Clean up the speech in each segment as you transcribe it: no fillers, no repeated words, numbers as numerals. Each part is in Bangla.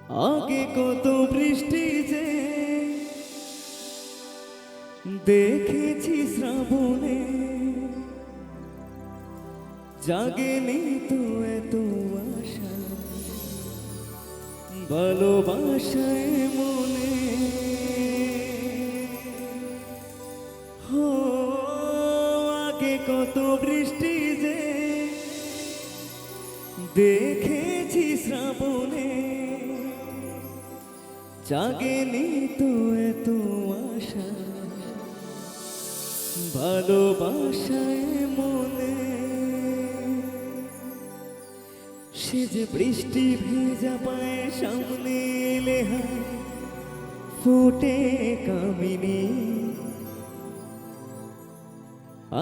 আগে কত বৃষ্টি যে দেখেছি শ্রাবণে, জাগেনি তো এত আশা ভালোবাসায় মনে। হো আগে কত বৃষ্টি যে দেখেছি শ্রাবণে, জাগেনি তো এত আশা ভালোবাসায় মনে। সে যে বৃষ্টি ভেজা পায়ে সামনে এলে হায় ফোটে কামিনী,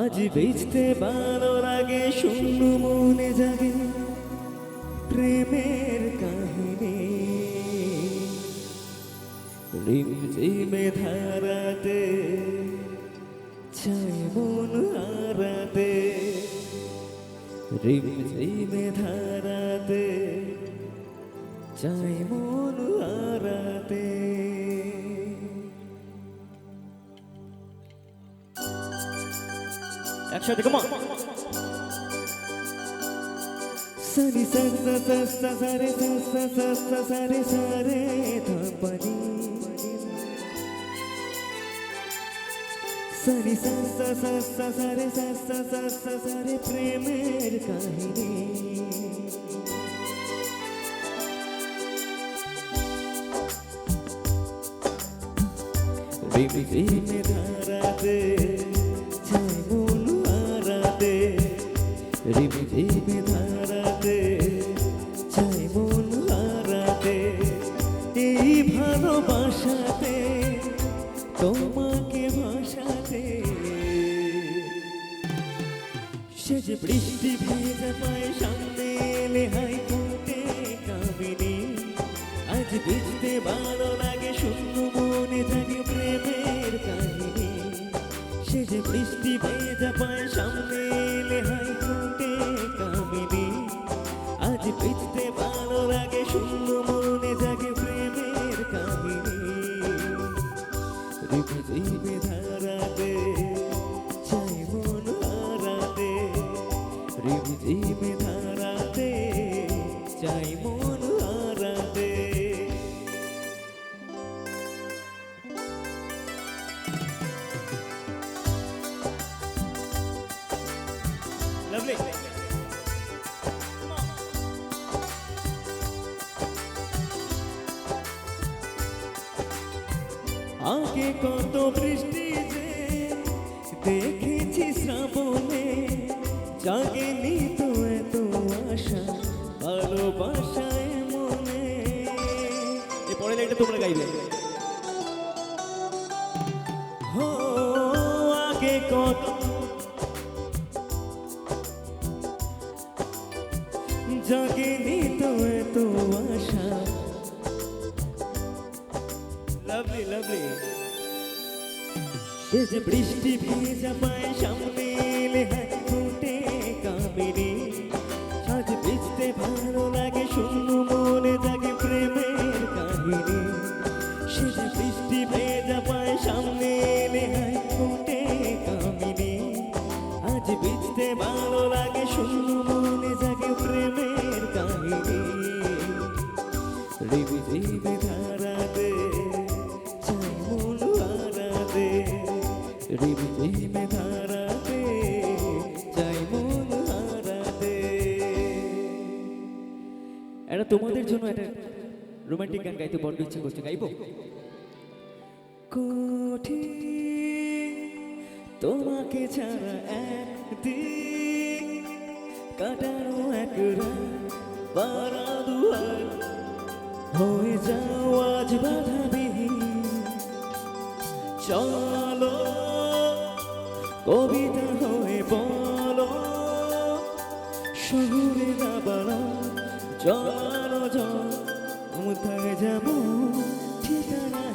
আজ ভিজতে ভালো লাগে শূন্য মনে জাগে প্রেমের কাহিনী। রিমঝিমে ধারাতে চাই মন হারাতে, রিমঝিমে ধারাতে চাই মন হারাতে। একসাথে কমা সানি সা সা সা সা সা রে সা সা সা সা সা রে সা রে ধা পা নি, সানি সা সা সা সা সা রে সা সা সা সা সা রে প্রেমের কাহিনী। রিমঝিমে ধারাতে চাই মন হারাতে, রিমঝিমে ধারাতে চাই মন হারাতে। এই ভালোবাসাতে তোমাকে ভাসাতে, সে যে বৃষ্টি ভেজা পায় সামনে এলে হাই ফোটে কামিনী, আজ ভিজতে ভালো লাগে শূন্য মনে জাগে প্রেমের কাহিনী। সে যে বৃষ্টি ভেজা পায় সামনে এলে হাই ফোটে কামিনী, আজ ভিজতে ভালো লাগে শূন্য মনে জাগে প্রেমের কাহিনী। রিমঝিমে ধারাতে চাই মন হারাতে, রিমঝিমে ধারাতে চাই মন হারাতে। Lovely. আগে কত বৃষ্টি যে দেখেছি শ্রাবণে, জাগেনি তো এত আশা ভালোবাসায় মনে। এই পরের লাইনটা তোমরা গাইবে। হো আগে কত জাগেনি তো এত আশা। Lovely lovely. সে যে বৃষ্টি ভেজা পায় সামনে এলে হাই ফোটে কামিনী, আজ ভিজতে ভালো লাগে শূন্য মনে জাগে প্রেমের কাহিনী। সে যে বৃষ্টি ভেজা পায় সামনে এলে হাই ফোটে কামিনী, আজ ভিজতে ভালো লাগে শূন্য মনে জাগে প্রেমের কাহিনী। রিমঝিমে ধারাতে চাই মন হারাতে, রিমঝিমে ধারাতে চাই মন হারাতে। এটা তোমাদের জন্য একটা রোমান্টিক গান গাইতে বড্ড ইচ্ছে করছে, গাইবো? কঠিন তোমাকে ছাড়া একদিন কাটানো এক রাত বারা দুয়ার হয়ে যাও আজ বাধাবিহীন। চলো কবিতা হয়ে বলো শহুরে না বাড়া জলানো জল কোথায় যাবো ঠিকানা